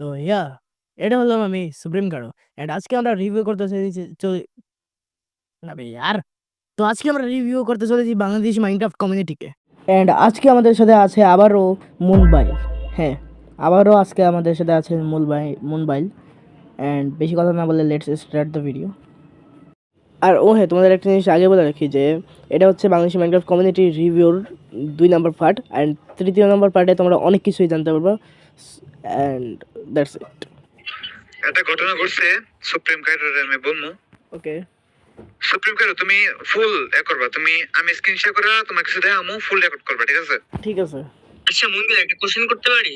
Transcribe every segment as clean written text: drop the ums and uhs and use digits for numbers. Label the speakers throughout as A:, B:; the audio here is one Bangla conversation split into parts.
A: তো এটা হলাম আমি সুপ্রিম কার্ডো। এন্ড আজকে আমরা রিভিউ করতে চলেছি না ভাই তো আজকে আমরা রিভিউ করতে চলেছি বাংলাদেশ মাইনক্রাফট কমিউনিটিকে। এন্ড আজকে আমাদের সাথে আছে আবারও মুনবাইল। হ্যাঁ, আবারও আজকে আমাদের সাথে আছে মুনবাইল। এন্ড বেশি কথা না বলে লেটস স্টার্ট দ্য ভিডিও। আর হ্যাঁ, তোমাদের একটা জিনিস আগে বলে রাখি যে এটা হচ্ছে বাংলাদেশি মাইনক্রাফট কমিউনিটি রিভিউর 2 নম্বর পার্ট। অ্যান্ড 3য় নম্বর পার্টে তোমরা অনেক কিছুই জানতে পারবা। And that's it.
B: একটা ঘটনা ঘটছে সুপ্রিম কোর্টের, আমি বলবো।
A: ওকে,
B: সুপ্রিম কোর্ট তুমি ফুল করবা, আমি স্ক্রিন শেয়ার করে তোমার কিছু দেখামু, ফুল রেকর্ড করবা, ঠিক আছে?
A: ঠিক আছে।
C: আচ্ছা মুনবিল, একটা কোশ্চেন করতে পারি?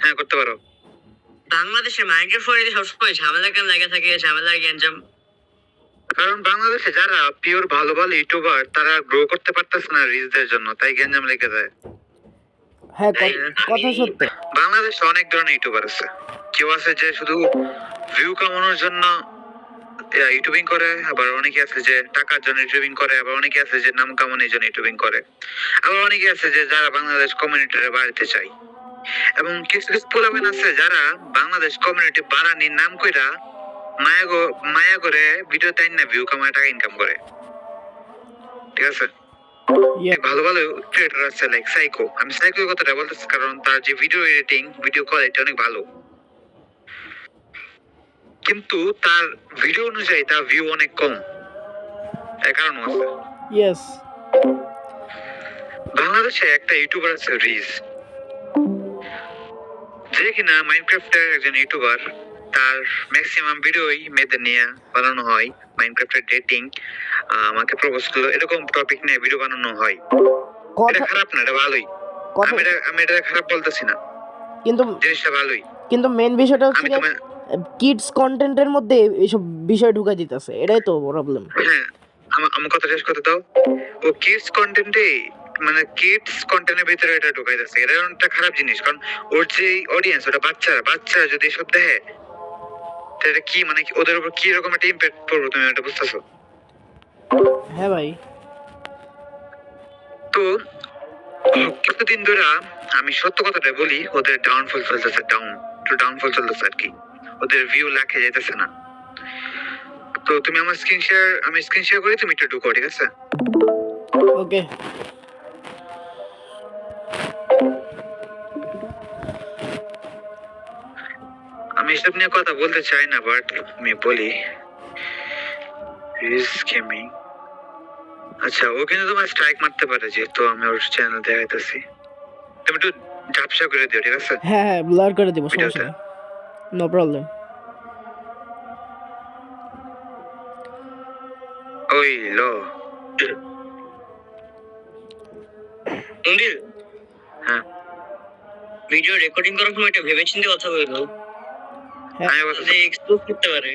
B: হ্যাঁ, করতে পারো।
C: বাংলাদেশে মাইক্রোফোনে সবসময় ঝামেলা কেন লাগা থাকে, ঝামেলার গ্যাঞ্জাম?
B: কারণ বাংলাদেশে যারা পিওর ভালো ভালো ইউটিউবার তারা গ্রো করতে পারতেছে না রিচদের জন্য, তাই গ্যাঞ্জাম লেগে যায়।
A: হ্যাঁ, কথা সত্য।
B: বাংলাদেশে অনেক ধরনের ইউটিউবার আছে। কেউ আছে যে শুধু ভিউ কামানোর জন্য ইউটিউবিং করে, আবার অনেকে আছে যে টাকার জন্য ইউটিউবিং করে, আবার অনেকে আছে যে নাম কামানোর জন্য ইউটিউবিং করে, আবার অনেকে আছে যে যারা বাংলাদেশ কমিউনিটির বাড়িতে চাই। এবং কিছু কিছু পোলাবেন আছে যারা বাংলাদেশ কমিউনিটি বাড়ানির নাম কইরা মায়া করে ভিডিও তাই না ভিউ কামায় টাকা ইনকাম করে, ঠিক আছে? ভালো ভালো ক্রিয়েটর আছে লাইক সাইকো। আমি সাইকোর কথাটা বলতেছি কারণ তার যে ভিডিও এডিটিং, ভিডিও কোয়ালিটি অনেক ভালো, কিন্তু তার ভিডিও অনুযায়ী তার ভিউ অনেক কম। এর কারণ আছে।
A: ইয়েস,
B: বাংলাদেশে একটা ইউটিউবার আছে রিজ, যে কিনা মাইনক্রাফটের একজন ইউটিউবার। তার ম্যাক্সিমাম ভিডিওই মেয়েদের নিয়ে বানানো হয়। মাইনক্রাফটের ডেটিং, আমাকে প্রপোজ করলো, এরকম টপিক নিয়ে ভিডিও বানানো হয়। এটা খারাপ না, এটা ভালোই। আমি এটা খারাপ বলতেছি না,
A: কিন্তু
B: জিনিসটা ভালোই।
A: কিন্তু মেন বিষয়টা হচ্ছে কিডস কন্টেন্টের মধ্যে এইসব বিষয় ঢুকাই দিতেছে, এটাই তো প্রবলেম।
B: হ্যাঁ, আমার কথা শেষ করতে দাও। ও কিডস কন্টেন্টে, মানে কিডস কন্টেন্টের ভিতরে এটা ঢুকাই দিচ্ছে, এটা একটা খারাপ জিনিস। কারণ ওর যে অডিয়েন্স, ওটা বাচ্চারা যদি এসব দেখে, এটা কি মানে ওদের উপর কি রকম একটা ইমপ্যাক্ট পড়বে, তুমি এটা বুঝতেছো?
A: হ্যাঁ ভাই।
B: তো কিছুদিন ধরে আমি সত্য কথাটা বলি, ওদের ডাউনফল চলতেছে, ডাউনফল চলতেছে আর কি। ওদের ভিউ লাখে যেতেছে না। তো তুমি আমার স্ক্রিন শেয়ার করি, তুমি একটু ঢুকো, ঠিক আছে?
A: ওকে।
B: আমি এসব নিয়ে কথা বলতে চাই না, বাট আমি বলি রিস্ক গেমিং। আচ্ছা, ও কিন্তু তোমার স্ট্রাইক মারতে পারে, যেহেতু আমি ওর চ্যানেল দেখাইতেছি। তুমি একটু ঝাপসা করে দিও, ঠিক আছে?
A: হ্যাঁ, ব্লার করে দেব, সমস্যা নেই, নো প্রবলেম।
B: ওই লো
C: মুনবিল,
B: হ্যাঁ,
C: ভিডিও রেকর্ডিং করার সময় এটা ভেবেচিন্তে কথা বলবো।
A: হ্যাঁ,
B: আমি বলতে
C: এক্সপোজ করতে পারে।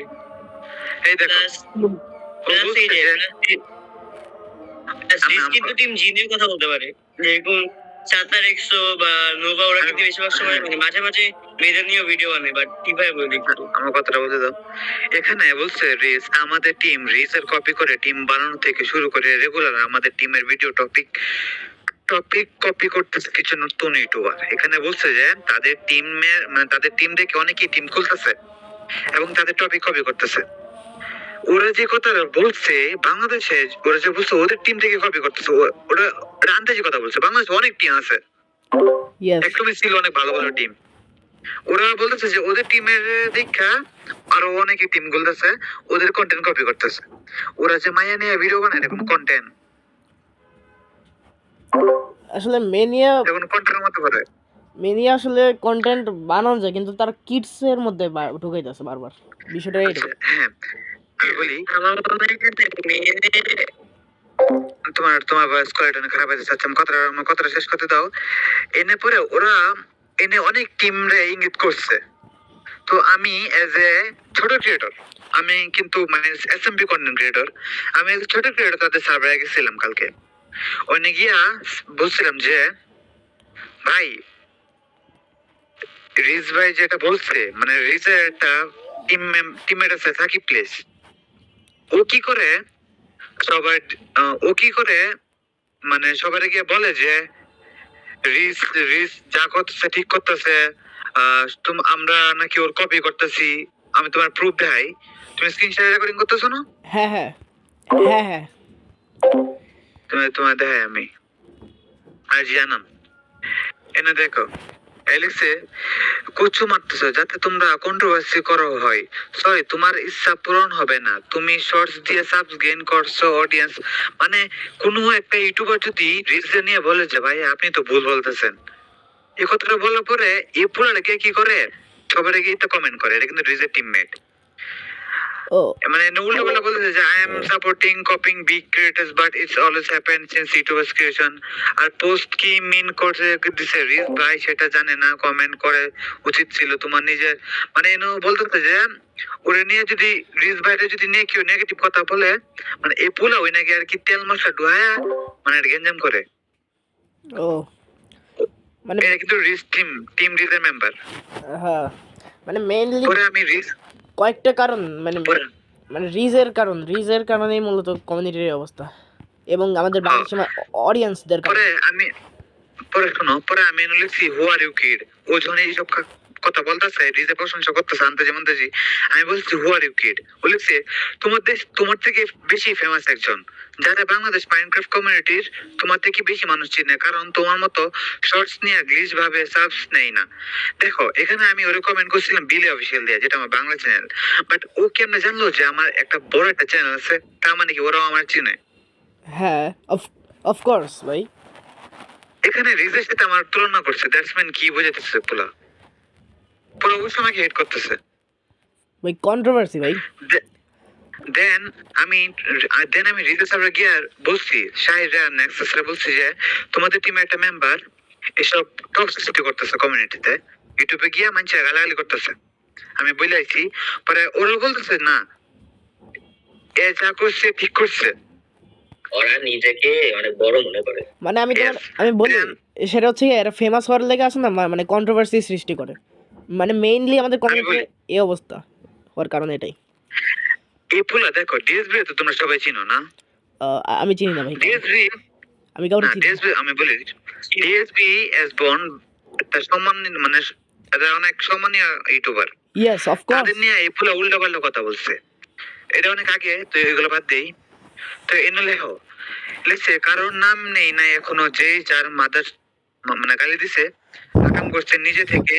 B: এই দেখো,
C: কিন্তু টিম জিনিয়ে কথা বলতে পারে, যেরকম চাতার এক্সো বা নোভা, ওরা কিন্তু বেশিরভাগ সময় মানে মাঝে মাঝে মেয়েদের নিয়ে ভিডিও বানায়, বাট কিভাবে বলি
B: আমার কথাটা বলতে দাও। এখানে বলছে রিস আমাদের টিম রিসের কপি করে টিম বানানো থেকে শুরু করে রেগুলার আমাদের টিমের ভিডিও টপিক কপি করতেছে কিছু নতুন ইউটিউবার। এখানে বলছে যে তাদের টিমের মানে তাদের টিম থেকে অনেকেই টিম খুলতেছে এবং তাদের টপিক কপি করতেছে। ওরা যে কথাটা বলছে বাংলাদেশে, ওরা যে বলছে ওদের টিম থেকে কপি করতেছে, ওরা আন্দাজি কথা বলছে। বাংলাদেশে অনেক টিম আছে, একদমই ছিল অনেক ভালো ভালো টিম। ওরা বলতেছে যে ওদের টিমের দীক্ষা আরো অনেকে টিম গুলতেছে, ওদের কন্টেন্ট কপি করতেছে। ওরা যে মায়া নিয়ে ভিডিও বানায়, এরকম কন্টেন্ট
A: আসলে মেনিয়া
B: কন্টেন্টের মতো করে
A: আসলে কন্টেন্ট বানানো যায়, কিন্তু তার কিডস এর মধ্যে ঢুকাইতেছে বারবার, বিষয়টা এইটা।
B: হ্যাঁ, আমি বলি
C: আমার মনে হয়
B: তোমার ভয়েস কোয়ালিটি অনেক খারাপ হয়েছে। আচ্ছা, আমার কথাটা শেষ করতে দাও। এনে পরে ওরা অনেক টিম রে ইঙ্গিত করছে। তো আমি এজ এ ছোট ক্রিয়েটর, আমি কিন্তু মানে এসএমবি কন্টেন্ট ক্রিয়েটর, আমি ছোট ক্রিয়েটর তাদের সার্ভারে গেছিলাম কালকে। ওখানে গিয়া বলছিলাম যে ভাই, রিজ ভাই যেটা বলছে, মানে রিজের একটা টিমমেট আছে সাকিব প্লেস, ও কি করে সবার মানে সবাই গিয়ে বলে যে রিস যা করতেছে ঠিক করতেছে, আমরা নাকি ওর কপি করতেছি। আমি তোমার প্রুফ দেখাই। তুমি স্ক্রিন শেয়ার রেকর্ডিং করতেছো না?
A: হ্যাঁ হ্যাঁ হ্যাঁ হ্যাঁ
B: তোমার দেখাই আমি। আর জানাম এনে দেখো এলেক্সে কুচু মারতেছো যাতে তোমরা কন্ট্রোভার্সি করো হয়। সরি, তোমার ইচ্ছা পূরণ হবে না। তুমি শর্টস দিয়ে সাবস গেইন করছো অডিয়েন্স। মানে কোনো একটা ইউটিউবার যদি রিলস নিয়ে বলে যে ভাই আপনি তো ভুল বলতেছেন, এই কথাটা বলার পরে এই পুরাটাকে কি করে সবার আগে তো কমেন্ট করে, এটা কিন্তু রিজের টিমমেট।
A: ও
B: মানে উল্টো পাল্টা বলতেছে যে I am supporting copying big creators but it's always happen since YouTubers creation. আর পোস্ট কি মিন করছে দিছে রিস ভাই সেটা জানে না, কমেন্ট করে উচিত ছিল তোমার নিজের। মানে এনো বলতেছে যে ওরে নিয়ে যদি রিস ভাইরে যদি নিয়ে কেউ নেগেটিভ কথা বলে, মানে এই পোলা ওই নাকি আর কি তেল মশলা ডুহায়া মানে এটা গেঞ্জাম করে।
A: ও মানে
B: এটা কিন্তু রিস টিম রিসের মেম্বার।
A: হ্যাঁ মানে মেইনলি
B: পরে আমি রিস
A: কয়েকটা কারণ মানে
B: পরে
A: মানে রিজের কারণেই মূলত কমিউনিটির অবস্থা এবং আমাদের বাংলাদেশের অডিয়েন্সদের
B: পরে
A: কারণে।
B: আমি পরে শোনো, পরে আমি লিখছি হু আর ইউ কিড। ও যখন এইসব কথা বলতেছে রিজে প্রশংসা করতেছে আনতে যেমন তেজি, আমি বলছি হু আর ইউ কিড। ও লিখছে তোমার থেকে বেশি ফেমাস একজন, যারা বাংলাদেশ মাইনক্রাফট কমিউনিটির তোমার থেকে বেশি মানুষ চিনে, কারণ তোমার মতো শর্টস নিয়ে গ্লিচ ভাবে সাবস নেই না। দেখো এখানে আমি ওরে কমেন্ট করছিলাম বিলে অফিসিয়াল দিয়ে, যেটা আমার বাংলা চ্যানেল। বাট ও কেমনে জানলো যে আমার একটা বড় একটা চ্যানেল আছে? তার মানে কি ওরাও আমার চিনে?
A: হ্যাঁ অফকোর্স ভাই।
B: এখানে রিজের সাথে আমার তুলনা করছে, দ্যাটসম্যান কি বোঝাতেছে পোলা? পুরো ওই সময়কে হেড করতেছে।
A: ভাই কন্ট্রোভার্সি ভাই।
B: দেন আমি রিজের সার্ভারে গিয়ে বলছি শাহিরা নেক্সাসরা বলছি যে তোমাদের টিমে একটা মেম্বার এসব টক্সিসিটি করতেছে কমিউনিটিতে, ইউটিউবে গিয়ে মানুষের গালাগালি করতেছে। আমি বলেছি, পরে ওরা বলতেছে না এ যা করছে ঠিক করছে।
C: ওরা নিজেকে অনেক বড় মনে করে।
A: মানে
B: Yes.
A: আমি বলি
B: Then
A: সেটা হচ্ছে কি, এরা ফেমাস হওয়ার লেগে আছে না, মানে কন্ট্রোভার্সি সৃষ্টি করে। মানে মেইনলি আমাদের কমিউনিটির এই অবস্থা হওয়ার কারণে এটাই।
B: এই পোলা দেখো ডিএসবি তো তোমরা সবাই চিনো না?
A: আমি চিনি না ভাই,
B: ডিএসবি
A: আমি কাউকে
B: না,
A: চিনি না।
B: ডিএসবি আমি বলি ডিএসবি এস বন একটা সম্মান মানে এটা অনেক সম্মানীয় ইউটিউবার।
A: Yes of course.
B: তাদের নিয়ে এই পুরো উল্টা পাল্টা কথা বলছে, এটা অনেক আগে। তো এগুলো বাদ দেই। তো এনে লেখো লিখছে কারোর নাম নেই না এখনো, যে যার মাদার মানে গালি দিছে আকাম করছে নিজে থেকে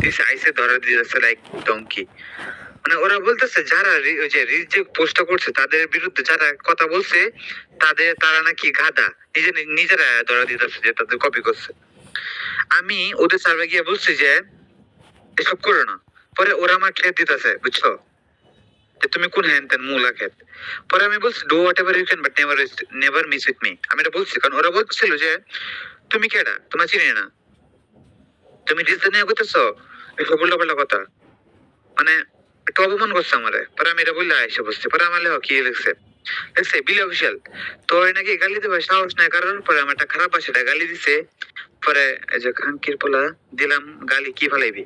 B: দিছে আইসে ধরা দিয়েছে লাইক ডঙ্কি। মানে ওরা বলতেছে যারা ওই যে রিজ যে পোস্টটা করছে তাদের বিরুদ্ধে যারা কথা বলছে তারা নাকি গাধা, নিজেরা ধরা দিতেছে যে তাদের কপি করছে। আমি ওদের সার্ভে গিয়ে বলছি যে এসব করো না। পরে ওরা আমার খেত দিতেছে, বুঝছো, যে তুমি কোন হ্যান তেন মূলা খেত। পরে আমি বলছি do whatever you can but never miss with me. আমি এটা বলছি কারণ ওরা বলছিল যে তুমি কেডা, তোমার চিনি না, তুমি ডিসিশন নিয়ে করতেছো এসব উল্টা পাল্টা কথা। মানে একটু অপমান করছে আমারে। পরে আমি এটা বললে এসে বসছি। পরে আমার লেখো কি লিখছে লিখছে বিলি অফিসিয়াল তো নাকি গালি দেবে সাহস নাই কারণ। পরে আমার একটা খারাপ আছে গালি দিছে। পরে এই যে খানকির পোলা দিলাম গালি কি ফেলাইবি,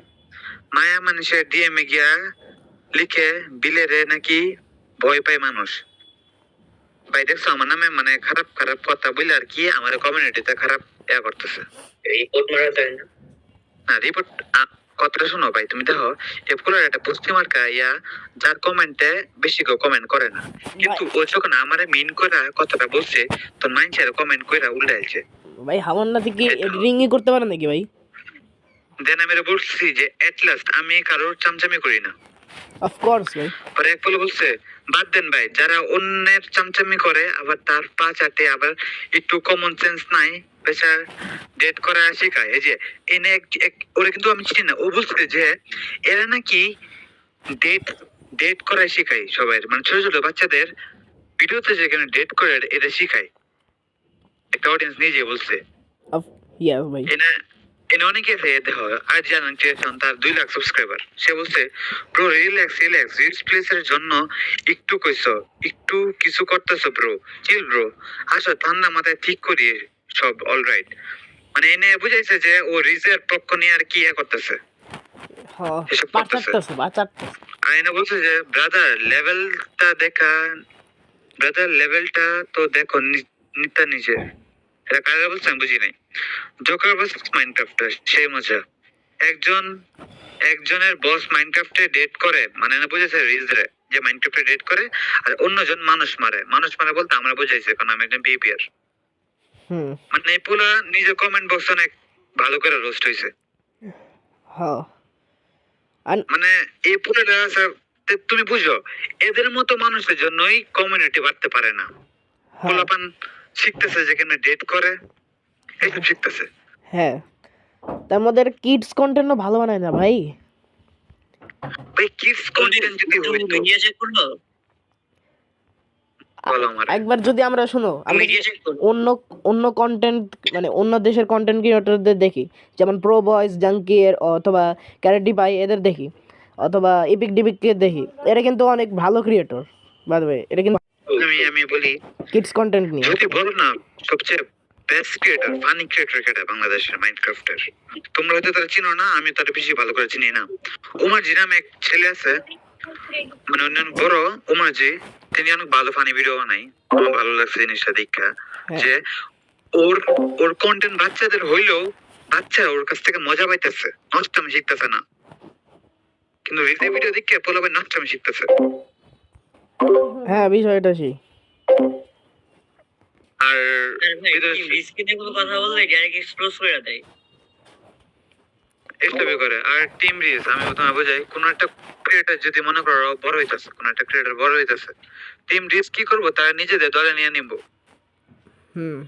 B: মায়া মানুষের ডিএমএ গিয়া লিখে বিলেরে নাকি ভয় পায় মানুষ। ভাই দেখছো আমার নামে মানে খারাপ খারাপ কথা বলে আর কি আমার কমিউনিটিতে খারাপ ইয়া করতেছে।
C: রিপোর্ট মারা যায় না।
B: না রিপোর্ট কথাটা শোনো ভাই, তুমি দেখো এপকুলার একটা পশ্চিমার্কা ইয়া যার কমেন্টে বেশি কেউ কমেন্ট করে না, কিন্তু ও যখন আমারে মিন করে কথাটা বলছে তো মানুষের কমেন্ট কইরা উল্টাইছে।
A: ভাই হামান্না থেকে এডিটিং করতে পারে নাকি ভাই?
B: দেন আমি বলছি যে এট লাস্ট আমি কারোর চামচামি করি না।
A: অফকোর্স ভাই।
B: পরে এক বলে বলছে বাদ দেন ভাই, যারা অন্যের চামচামি করে আবার তার পা চাটে আবার একটু কমন সেন্স নাই বেচার ডেট করা শেখায়। এই যে এনে ওরা কিন্তু আমি চিনি না, ও বলছে যে এরা নাকি ডেট ডেট করা শেখায় সবাই, মানে ছোট ছোট বাচ্চাদের ভিডিওতে যেখানে ডেট করে এটা শেখায়। একটা অডিয়েন্স নিজে বলছে।
A: ইয়েস ভাই।
B: এনে অনেকে দেখো আজ জানান তার 2 লাখ সাবস্ক্রাইবার। সে বলছে ব্রো রিল্যাক্স রিলস প্লেসের জন্য একটু কইছো, একটু কিছু করতেছো ব্রো, চিল ব্রো, আসো ঠান্ডা মাথায় ঠিক করি সব অলরাইট। মানে এনে বুঝাইছে যে ও রিজের পক্ষ নিয়ে আর কি করতেছে,
A: হ্যাঁ
B: এসব করতেছে।
A: বাঁচাতেছে।
B: আর এনে বলছে যে ব্রাদার লেভেলটা তো দেখো নিতা নিজে। এটা কারা বলছে আমি বুঝি নাই। জোকার ভার্সেস মাইনক্রাফট সেই মজা। একজনের বস মাইনক্রাফটে ডেট করে, মানে না বুঝেছে রিজরে যে মাইনক্রাফটে ডেট করে, আর অন্যজন মানুষ মারে বলতে আমরা বুঝাইছে, কারণ আমি একজন বিপিআর।
A: হুম।
B: মানে এই পুলা নিজের কমেন্ট বক্স অনেক ভালো করে রোস্ট হয়েছে।
A: হ্যাঁ।
B: মানে এই পুলাটা তুমি বুঝো, এদের মতো মানুষের জন্যই কমিউনিটি বাড়তে পারে না।
A: হ্যাঁ।
B: পোলাপান শিখতেছে যেখানে ডেট করে, এইসব শিখতেছে।
A: হ্যাঁ, তার মধ্যে কিডস কন্টেন্টও ভালো বানায় না ভাই।
B: ভাই কিডস কন্টেন্ট যদি হইতো,
C: মিডিয়া চেক করলো,
B: বলো আমারে।
A: একবার যদি আমরা শোনো, আমরা
C: মিডিয়া চেক করলো।
A: অন্য অন্য কন্টেন্ট মানে অন্য দেশের কন্টেন্ট ক্রিয়েটরদের দেখি, যেমন প্রো বয়েস জাঙ্কিয়ের অথবা ক্যারেটি পাই এদের দেখি, অথবা ইপিক ডিপিককে দেখি, এরা কিন্তু অনেক ভালো ক্রিয়েটর। বাই দ্য ওয়ে, এটা কিন্তু
B: আমি বলি,
A: কিডস কন্টেন্ট নিয়ে।
B: যদি বলো না সবচেয়ে বেস্ট ক্রিয়েটর, ফানি ক্রিয়েটর কেটা বাংলাদেশের মাইনক্রাফটের, তোমরা হয়তো তারা চিনো না, আমি তার বেশি ভালো করে চিনি না। উমারজি নামে এক ছেলে আছে, মানে অন্যান্য বড় উমারজি, তিনি অনেক ভালো ফানি ভিডিও বানাই। আমার ভালো লাগছে জিনিসটা দেখা, যে ওর কন্টেন্ট বাচ্চাদের হইলেও বাচ্চা ওর কাছ থেকে মজা পাইতেছে, নষ্টামি শিখতেছে না। কিন্তু রিতে ভিডিও দেখে পোলাবে নষ্টামি শিখতেছে।
A: হ্যাঁ, বিষয়টা সেই।
B: আর
C: রিস্কি নিয়ে কোনো কথা বললে ডাইরেক্ট এক্সপ্লোজ করে দেয়।
B: এসবই করে। আর টিম রিস, আমি তোমায় বোঝাই, কোন একটা ক্রিয়েটর যদি মনে করো বড় হইতাছে, কোন একটা ক্রিয়েটর বড় হইতাছে, টিম রিস কি করবো, তারা নিজেদের দলে নিয়ে নিব।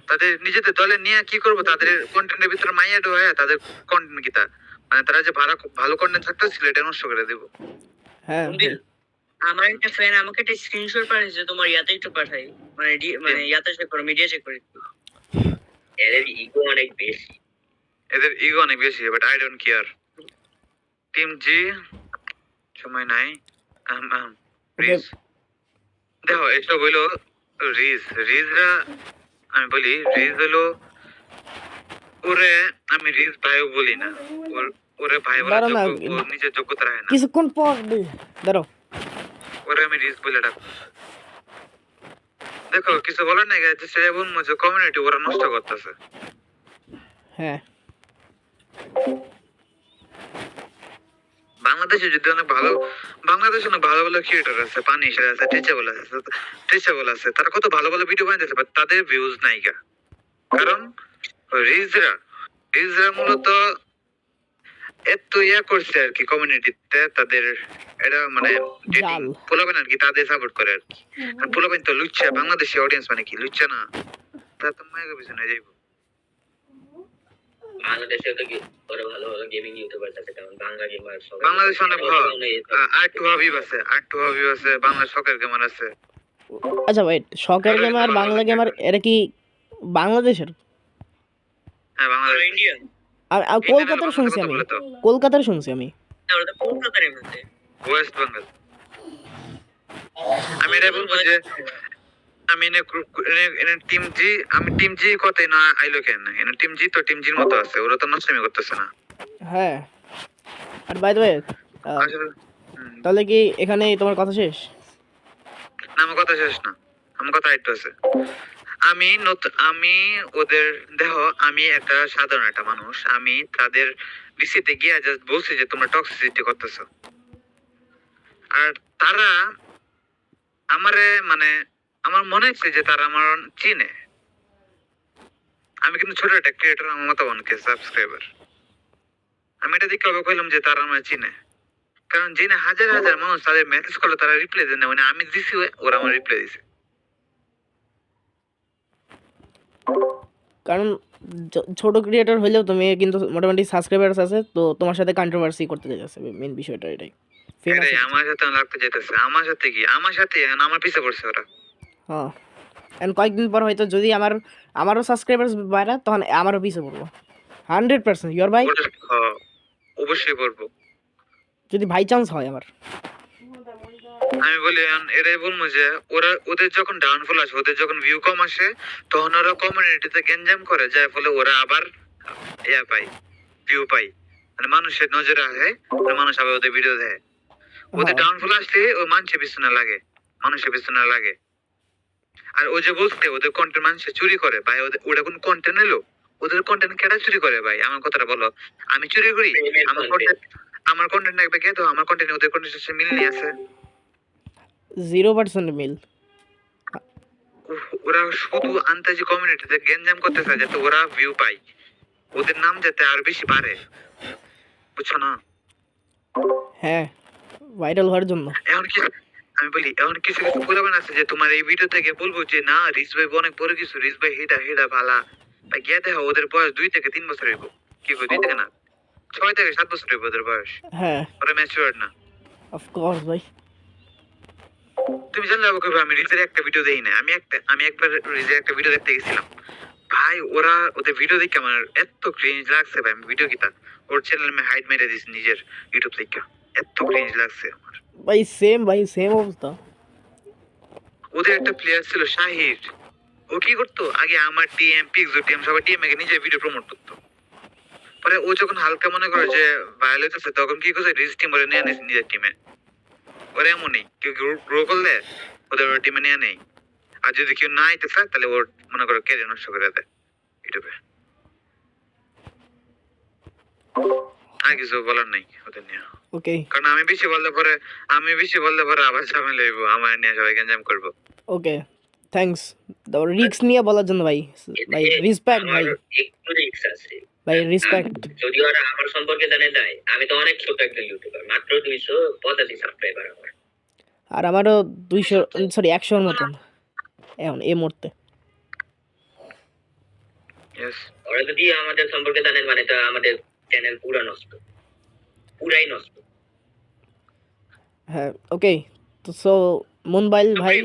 B: তাদের নিজেদের দলে নিয়ে কি করবো, তাদের কন্টেন্টের ভিতরে মাইয়া ঢোয়া, তাদের কন্টেন্ট গীতা, মানে তারা যে ভালো কন্টেন্ট থাকতেছিল এটা নষ্ট করে দেব।
A: হ্যাঁ,
C: আমার একটা ফ্রেন্ড আমাকে একটা স্ক্রিনশট পাঠিয়েছে, তোমার ইয়াতে একটু পাঠাই, মানে ইয়াতে চেক করো, মিডিয়া চেক করে। এদের ইগো অনেক বেশি, but I don't care. Team জি সময় নাই। রিজ দেখো, এসব হইলো রিজরা, আমি বলি রিজ হলো, ওরে আমি রিজ ভাইও বলি না, ওরে ভাই বলে ওর নিজের যোগ্যতা রাখে না।
A: কিছুক্ষণ পর দাঁড়াও,
B: ওরে আমি রিজ বলে ডাকবো। দেখো কিছু বলার নাই, সেটা বলবো যে কমিউনিটি ওরা নষ্ট করতেছে।
A: হ্যাঁ,
B: বাংলাদেশে যদি অনেক ভালো, বাংলাদেশে অনেক ভালো ভালো ক্রিয়েটর আছে, পানিশার আছে, টিচাবল আছে, তারা কত ভালো ভালো ভিডিও বানাইতেছে, বাট তাদের ভিউজ নাই গা। কারণ রিজরা মূলত এত ইয়া করছে আর কি কমিউনিটিতে, তাদের এটা মানে পোলাবেন আর কি, তাদের সাপোর্ট করে আর কি। পোলাবেন তো লুচ্চা, বাংলাদেশি অডিয়েন্স মানে কি লুচ্চা না, তা তো মায়ের পিছনে যাইব।
C: বাংলাদেশে তো কি ওরা ভালো ভালো গেমিং ইউটিউবার আছে, যেমন বাংলা গেমার,
B: বাংলাদেশে অনেক ভালো আর্ট হাবিব আছে, বাংলা শখের গেমার আছে।
A: আচ্ছা ওয়েট, শখের গেমার, বাংলা গেমার, এরা কি বাংলাদেশের?
B: হ্যাঁ, বাংলাদেশ, ইন্ডিয়া।
A: আর কলকাতার শুনছি আমি,
C: ওরা তো কলকাতার মধ্যে,
B: ওয়েস্ট বেঙ্গল। আমি এটা বলবো যে আমি টিম জি কথাই না আইলো কেন, টিম জি তো টিম জির মতো আছে, ওরা তো নষ্টামি করতেছে না।
A: হ্যাঁ, আর বাই দ্য ওয়ে, তাহলে কি এখানে তোমার কথা শেষ?
B: না, আমার কথা শেষ না, আমার কথা একটু আছে। আমি ওদের দেখো, আমি একটা সাধারণ একটা মানুষ, আমি তাদের ডিসিতে গিয়ে জাস্ট বলছি যে তোমরা টক্সিসিটি করতেছো, আর তারা আমারে মানে আমার মনে হচ্ছে যে তারা আমার চিনে। আমি কিন্তু ছোট একটা ক্রিয়েটর, আমার মতো 1K সাবস্ক্রাইবার। আমি এটা দেখে অবাক হইলাম যে তারা আমার চিনে, কারণ জেনে হাজার হাজার মানুষ তাদের মেসেজ করলো, তারা রিপ্লাই দেয় না, মানে আমি দিছি ওরা আমার রিপ্লাই দিছে।
A: কারণ ছোট ক্রিয়েটর হইলেও তুমি কিন্তু মোটামুটি সাবস্ক্রাইবার্স আছে, তো তোমার সাথে কন্ট্রোভার্সি করতে যাচ্ছে, মেইন বিষয়টা এটাই।
B: আমার সাথে লাগতে যেতেছে, আমার সাথে কি, আমার পিছে পড়ছে ওরা।
A: হ্যাঁ, এন্ড কয়েকদিন পর হয়তো যদি আমারও সাবস্ক্রাইবার্স বাড়ে, তখন আমারও পিছে পড়বো 100%। ইউর ভাই
B: অবশ্যই পড়বো,
A: যদি বাই চান্স হয় আমার।
B: আমি বলি এরাই বলবো যে ওদের যখন ডাউনফল আসে, ওদের যখন ভিউ কম আসে, তখন ওরা কমিউনিটিতে গেঞ্জাম করে, যার ফলে ওরা আবার ভিউ পাই, মানে মানুষের নজরে আসে, মানুষ আবার ওদের ভিডিও দেয়। ওদের ডাউনফল আসলে ও মানুষের পিছনে লাগে। আর ও যে বলতে ওদের কন্টেন্ট মানুষে চুরি করে, ভাই ওটা কোন কন্টেন্ট এলো, ওদের কন্টেন্ট কেডা চুরি করে ভাই? আমার কথাটা বলো। আমি চুরি করি? আমার কন্টেন্ট একবার কে দাও, আমার কন্টেন্ট ওদের কন্টেন্টের সাথে মিল নেই আছে।
A: 0% মিল।
B: ওরা শুধু আন্তাজি কমিউনিটিতে গেঞ্জাম করতেছে যাতে ওরা ভিউ পায়, ওদের নাম যাতে আরো বেশি বাড়ে, বুঝছো না?
A: হ্যাঁ, ভাইরাল হওয়ার জন্য।
B: এখন কি আমি বলি, এখন কিছু কিছু পোলাপান আছে যে তোমার এই ভিডিও থেকে বলবো যে না রিস ভাই অনেক বড় কিছু, রিস ভাই হেডা হেডা ভালা, বা গিয়ে দেখো ওদের বয়স 2 থেকে 3 বছর হইব, কি কই 2 থেকে না 6 থেকে 7 বছর হইব ওদের বয়স,
A: হ্যাঁ,
B: ওরা ম্যাচিউরড না।
A: অফকোর্স ভাই।
B: তুমি জানলে আমাকে আমি রিজের একটা ভিডিও দেই না, আমি একবার রিজের একটা ভিডিও দেখতে গেছিলাম ভাই, ওদের ভিডিও দেখে আমার এত ক্রিঞ্জ লাগছে ভাই, আমি ভিডিও কিতা ওর চ্যানেল আমি হাইড মেরে দিয়েছি নিজের ইউটিউব থেকে, এত ক্রিঞ্জ লাগছে আমার।
A: ভাই সেম অবস্থা।
B: ওদের একটা প্লেয়ার ছিল শাহির, ও কি করতো আগে আমার টিএম পিক্সো টিএম সবাই টিএম একে নিজের ভিডিও প্রমোট করতো, পরে ও যখন হালকা মনে করে যে ভাইরাল হইতেছে তখন কি করছে রিজ টিম ওরে নিয়ে নিয়েছে নিজের টিমে, ওরা এমনই কেউ গ্রো করলে ওদের টিমে নিয়ে নেই, আর যদি কেউ না আইতেছে তাহলে ওর মনে করো ক্যারিয়ার নষ্ট করে দেয় ইউটিউবে। আর কিছু বলার নেই ওদের নিয়ে,
A: ওকে
B: কারণ আমি বেশি বললে পরে আবার ঝামেলা হইব, আমার নিয়ে সবাই গেঞ্জাম করবো।
A: ওকে, থ্যাঙ্কস রিস্ক নিয়ে বলার জন্য ভাই। ভাই রেসপেক্ট ভাই,
C: একটু রিস্ক আছে
A: ভাই রেসপেক্ট।
C: যদি ওরা আমার সম্পর্কে জানে যায়, আমি তো অনেক ছোট একটা ইউটিউবার, মাত্র 285 সাবস্ক্রাইবার আমার।
A: আর আমারও 100-এর মতন এখন এই মুহূর্তে।
B: ইয়েস,
C: ওরা যদি আমাদের সম্পর্কে জানেন মানে তো আমাদের চ্যানেল পুরাই নষ্ট।
A: হ্যাঁ ওকে, তো সো মুনবাইল ভাই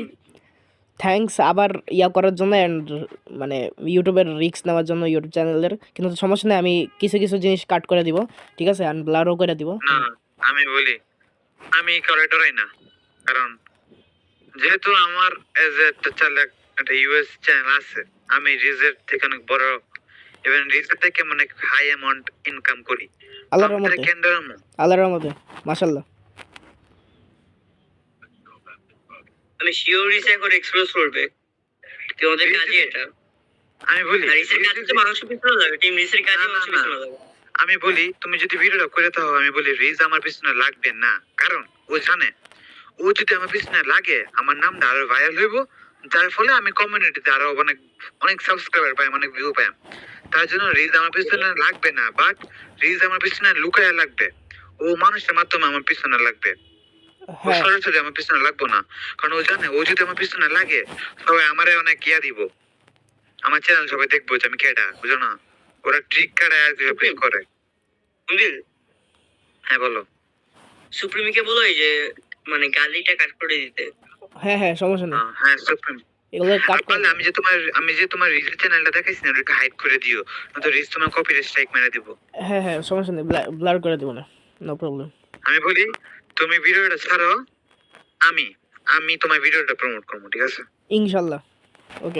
A: থ্যাঙ্কস আবার করার জন্য, অ্যান্ড মানে ইউটিউবের রিস্ক নেওয়ার জন্য ইউটিউব চ্যানেলের। কিন্তু সমস্যা নেই, আমি কিছু কিছু জিনিস কাট করে দিব, ঠিক আছে, অ্যান্ড ব্লারও করে দিব।
B: না আমি বলি আমি কারো ডরাই না, কারণ যেহেতু আমার এজ একটা চ্যানেল একটা ইউএস চ্যানেল আছে, আমি রিজের থেকে অনেক বড়, ইভেন রিজের থেকে অনেক হাই অ্যামাউন্ট ইনকাম করি।
A: আল্লাহর রহমতে, আল্লাহর রহমতে, মাশাআল্লাহ।
C: আমি শিওর রিসে করে এক্সপ্লোর করবে, তো ওদের কাজই এটা।
B: আমি বলি
C: রিসের কাজ তো মানুষের পিছনে লাগে, টিম রিসের কাজ মানুষের পিছনে লাগে।
B: আমি বলি তুমি যদি ভিডিওটা করে দাও, আমি বলি রিজ আমার পিছনে লাগবে না, কারণ ও জানে ও যদি আমার পিছনে লাগে আমার নামটা আরো ভাইরাল হইব, যার ফলে আমি কমিউনিটিতে আরো অনেক অনেক সাবস্ক্রাইবার পাই, অনেক ভিউ পাই, তার জন্য রিজ আমার পিছনে লাগবে না, বাট রিজ আমার পিছনে লুকায়া লাগবে, ও মানুষের মাধ্যমে আমার পিছনে লাগবে, ও
A: হ্যাঁ
B: সরাসরি আমার পিছনে লাগবো না, কারণ ও জানে ও যদি আমার পিছনে লাগে সবাই আমারে অনেক ইয়া দিব, আমার চ্যানেল সবাই দেখবো যে আমি কেডা, বুঝো না, ওরা ট্রিক কাটায় আর কিছু প্লে করে।
C: বুঝলি?
B: হ্যাঁ বলো।
C: সুপ্রিমিকে বলো এই যে মানে গালিটা কাট করে দিতে।
A: হ্যাঁ সমস্যা নেই,
B: হ্যাঁ সুপ্রিম,
A: এগুলো কাট করে
B: আমি যে তোমার রিজ চ্যানেলটা দেখাইছি না ওটা হাইড করে দিও, না তো রিজ তোমার কপিরাইট স্ট্রাইক মেরে দিব।
A: হ্যাঁ সমস্যা নেই, ব্লার করে দিব না, নো প্রবলেম।
B: আমি বলি তুমি ভিডিওটা ছাড়ো, আমি তোমার ভিডিওটা প্রমোট করবো, ঠিক আছে?
A: ইনশাল্লাহ। ওকে।